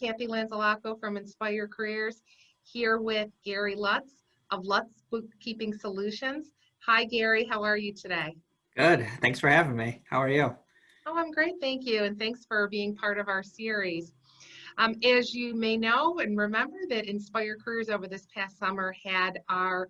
Kathy Lanzalaco from Inspire Careers, here with Gary Lutz of Lutz Bookkeeping Solutions. Hi, Gary. How are you today? Good. Thanks for having me. How are you? Oh, I'm great. Thank you. And thanks for being part of our series. As you may know and remember that Inspire Careers over this past summer had our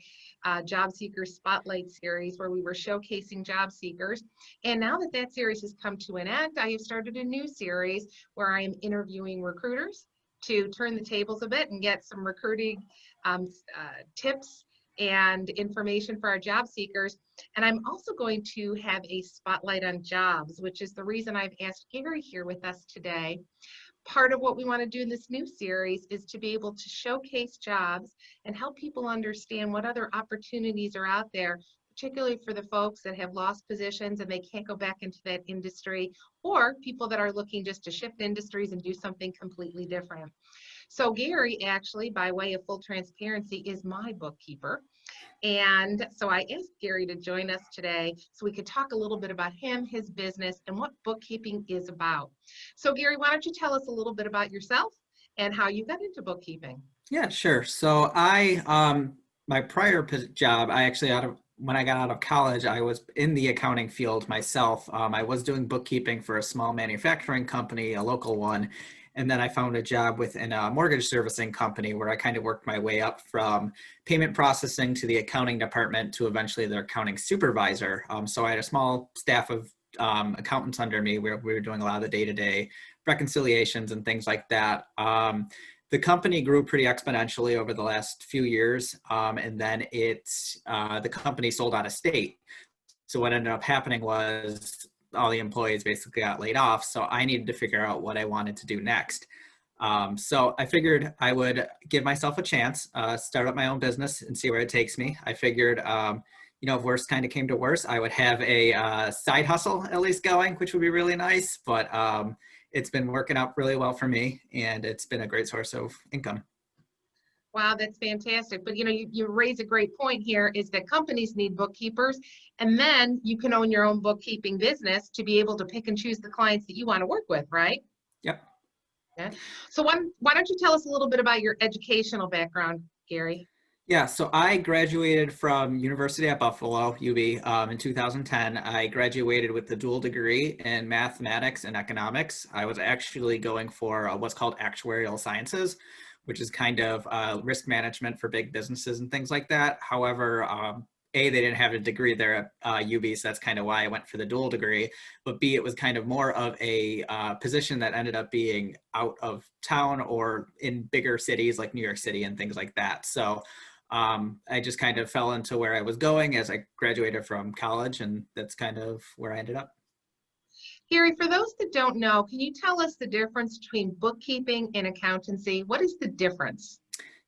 Job Seekers Spotlight series where we were showcasing job seekers. And now that that series has come to an end, I have started a new series where I am interviewing recruiters to turn the tables a bit and get some recruiting tips and information for our job seekers. And I'm also going to have a spotlight on jobs, which is the reason I've asked Gary here with us today. Part of what we want to do in this new series is to be able to showcase jobs and help people understand what other opportunities are out there, particularly for the folks that have lost positions and they can't go back into that industry, or people that are looking just to shift industries and do something completely different. So Gary, actually, by way of full transparency, is my bookkeeper. And so I asked Gary to join us today so we could talk a little bit about him, his business, and what bookkeeping is about. So Gary, why don't you tell us a little bit about yourself and how you got into bookkeeping? Yeah, sure. So my prior job, I actually when I got out of college, I was in the accounting field myself. I was doing bookkeeping for a small manufacturing company, a local one. And then I found a job within a mortgage servicing company where I kind of worked my way up from payment processing to the accounting department to eventually the accounting supervisor. So I had a small staff of accountants under me where we were doing a lot of the day-to-day reconciliations and things like that. The company grew pretty exponentially over the last few years, and then the company sold out of state. So what ended up happening was all the employees basically got laid off. So I needed to figure out what I wanted to do next. So I figured I would give myself a chance, start up my own business and see where it takes me. I figured, if worse kind of came to worse, I would have a side hustle at least going, which would be really nice. But it's been working out really well for me, and it's been a great source of income. Wow, that's fantastic. But you raise a great point here is that companies need bookkeepers, and then you can own your own bookkeeping business to be able to pick and choose the clients that you want to work with, right? Yep. Yeah. So why don't you tell us a little bit about your educational background, Gary? Yeah, so I graduated from University at Buffalo, UB, in 2010. I graduated with the dual degree in mathematics and economics. I was actually going for what's called actuarial sciences, which is kind of risk management for big businesses and things like that. However, A, they didn't have a degree there at UB, so that's kind of why I went for the dual degree. But B, it was kind of more of a position that ended up being out of town or in bigger cities like New York City and things like that. So I just kind of fell into where I was going as I graduated from college, and that's kind of where I ended up. Gary, for those that don't know, can you tell us the difference between bookkeeping and accountancy? What is the difference?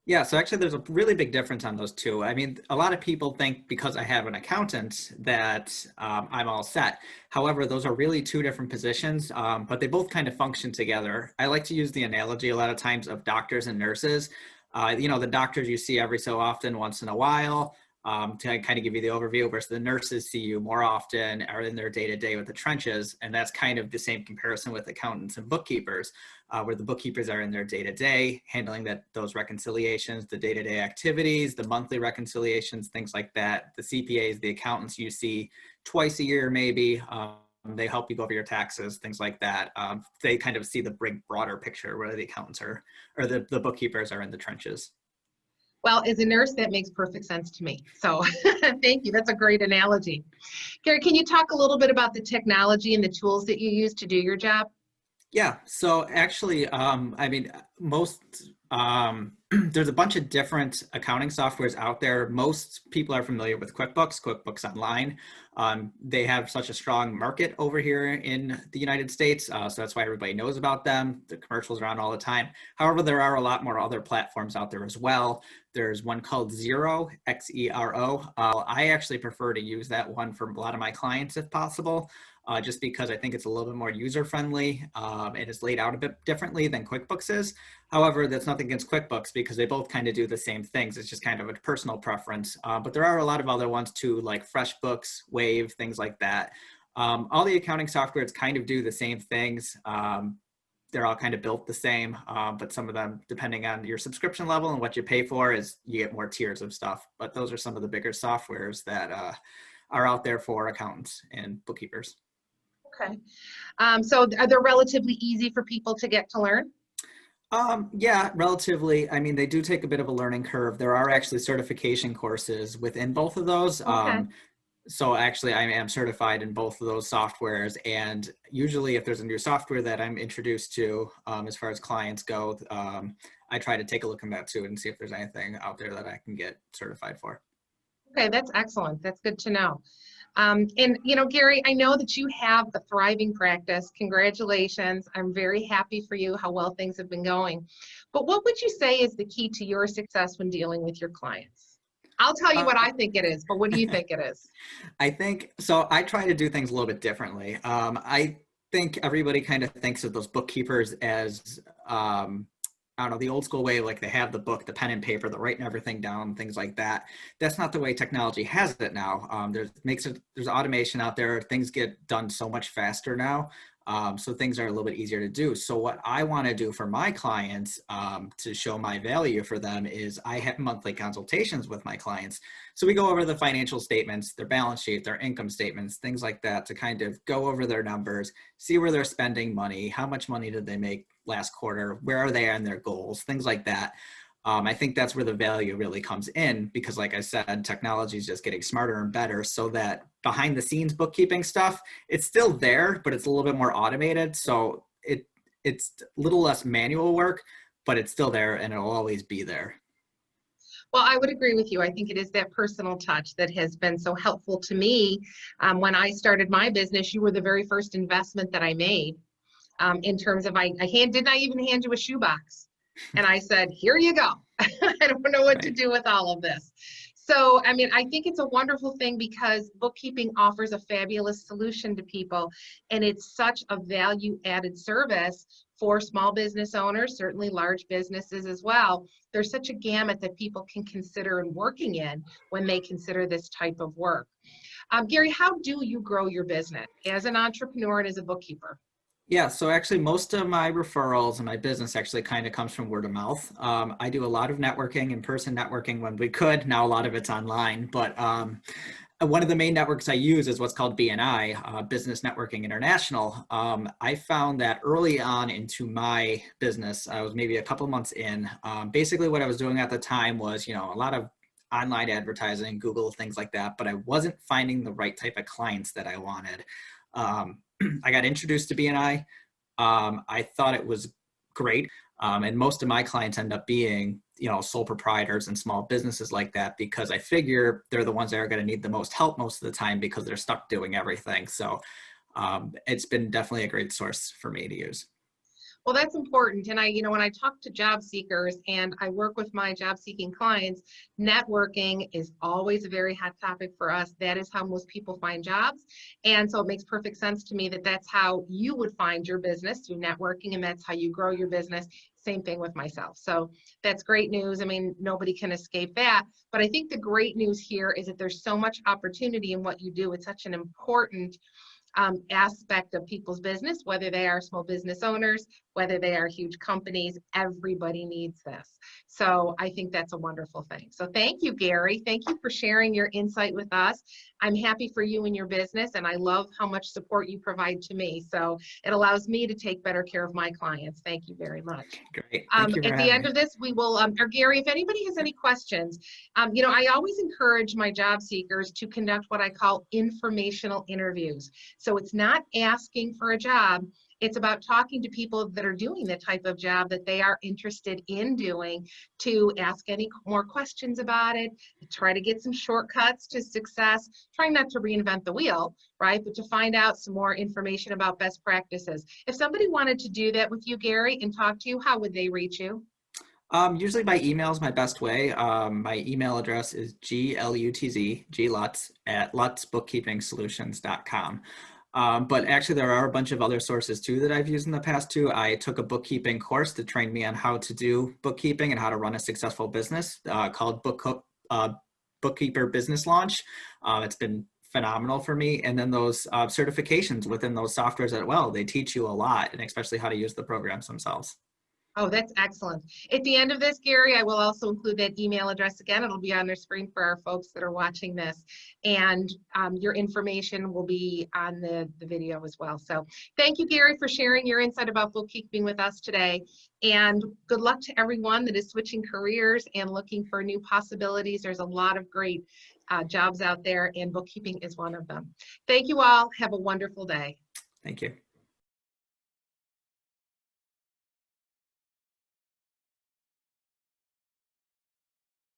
Yeah, so actually there's a really big difference on those two. I mean, a lot of people think because I have an accountant that I'm all set. However, those are really two different positions, but they both kind of function together. I like to use the analogy a lot of times of doctors and nurses. The doctors you see every so often, once in a while, to kind of give you the overview, whereas the nurses see you more often, are in their day-to-day with the trenches. And that's kind of the same comparison with accountants and bookkeepers, where the bookkeepers are in their day-to-day, handling those reconciliations, the day-to-day activities, the monthly reconciliations, things like that. The CPAs, the accountants you see twice a year maybe. They help you go over your taxes, things like that. They kind of see the big, broader picture where the accountants are, or the bookkeepers are in the trenches. Well, as a nurse, that makes perfect sense to me. So thank you. That's a great analogy. Gary, can you talk a little bit about the technology and the tools that you use to do your job? Yeah, so actually, there's a bunch of different accounting softwares out there. Most people are familiar with QuickBooks Online. They have such a strong market over here in the United States, so that's why everybody knows about them. The commercials are on all the time. However, there are a lot more other platforms out there as well. There's one called Xero, Xero. I actually prefer to use that one for a lot of my clients if possible. Just because I think it's a little bit more user-friendly and it's laid out a bit differently than QuickBooks is. However, that's nothing against QuickBooks because they both kind of do the same things. It's just kind of a personal preference. But there are a lot of other ones too, like FreshBooks, Wave, things like that. All the accounting softwares kind of do the same things. they're all kind of built the same, but some of them, depending on your subscription level and what you pay for, is you get more tiers of stuff. But those are some of the bigger softwares that are out there for accountants and bookkeepers. Okay. So are they relatively easy for people to get to learn? Yeah, relatively. I mean, they do take a bit of a learning curve. There are actually certification courses within both of those. Okay. So actually, I am certified in both of those softwares. And usually if there's a new software that I'm introduced to, as far as clients go, I try to take a look at that too and see if there's anything out there that I can get certified for. Okay, that's excellent. That's good to know. And Gary, I know that you have a thriving practice. Congratulations. I'm very happy for you how well things have been going. But what would you say is the key to your success when dealing with your clients? I'll tell you Uh, what I think it is, but what do you think it is? I think so. I try to do things a little bit differently. I think everybody kind of thinks of those bookkeepers as, I don't know, the old school way, like they have the book, the pen and paper, they're writing everything down, things like that. That's not the way technology has it now. There's automation out there. Things get done so much faster now. So things are a little bit easier to do. So what I want to do for my clients, to show my value for them, is I have monthly consultations with my clients. So we go over the financial statements, their balance sheet, their income statements, things like that, to kind of go over their numbers, see where they're spending money, how much money did they make last quarter, where are they on their goals, things like that. I think that's where the value really comes in, because like I said, technology is just getting smarter and better, so that behind the scenes bookkeeping stuff, it's still there, but it's a little bit more automated. So it's a little less manual work, but it's still there and it'll always be there. Well, I would agree with you. I think it is that personal touch that has been so helpful to me. When I started my business, you were the very first investment that I made. In terms of, didn't I even hand you a shoebox? And I said, here you go. I don't know what to Right. do with all of this. So, I mean, I think it's a wonderful thing because bookkeeping offers a fabulous solution to people. And it's such a value added service for small business owners, certainly large businesses as well. There's such a gamut that people can consider and working in when they consider this type of work. Gary, how do you grow your business as an entrepreneur and as a bookkeeper? Yeah, so actually most of my referrals and my business actually kind of comes from word of mouth. I do a lot of networking, in-person networking when we could. Now a lot of it's online, but one of the main networks I use is what's called BNI, Business Networking International. I found that early on into my business, I was maybe a couple months in. Basically what I was doing at the time was, a lot of online advertising, Google, things like that, but I wasn't finding the right type of clients that I wanted. I got introduced to BNI. I thought it was great. And most of my clients end up being, sole proprietors and small businesses like that, because I figure they're the ones that are going to need the most help most of the time because they're stuck doing everything. So it's been definitely a great source for me to use. Well, that's important. And when I talk to job seekers and I work with my job seeking clients, networking is always a very hot topic for us. That is how most people find jobs. And so it makes perfect sense to me that that's how you would find your business, through networking, and that's how you grow your business. Same thing with myself. So that's great news. I mean, nobody can escape that. But I think the great news here is that there's so much opportunity in what you do. It's such an important aspect of people's business, whether they are small business owners, whether they are huge companies. Everybody needs this. So I think that's a wonderful thing. So thank you, Gary. Thank you for sharing your insight with us. I'm happy for you and your business, and I love how much support you provide to me. So it allows me to take better care of my clients. Thank you very much. Great. Thank you for At the having end me. of this, we will, or Gary, if anybody has any questions, I always encourage my job seekers to conduct what I call informational interviews. So it's not asking for a job. It's about talking to people that are doing the type of job that they are interested in doing, to ask any more questions about it, try to get some shortcuts to success, trying not to reinvent the wheel, right? But to find out some more information about best practices. If somebody wanted to do that with you, Gary, and talk to you, how would they reach you? Usually by email is my best way. My email address is glutz at lutzbookkeepingsolutions.com. But actually there are a bunch of other sources too that I've used in the past too. I took a bookkeeping course to train me on how to do bookkeeping and how to run a successful business, called Bookkeeper Business Launch. It's been phenomenal for me. And then those certifications within those softwares as well, they teach you a lot, and especially how to use the programs themselves. Oh, that's excellent. At the end of this, Gary, I will also include that email address again. It'll be on their screen for our folks that are watching this. And your information will be on the video as well. So thank you, Gary, for sharing your insight about bookkeeping with us today. And good luck to everyone that is switching careers and looking for new possibilities. There's a lot of great jobs out there, and bookkeeping is one of them. Thank you all. Have a wonderful day. Thank you.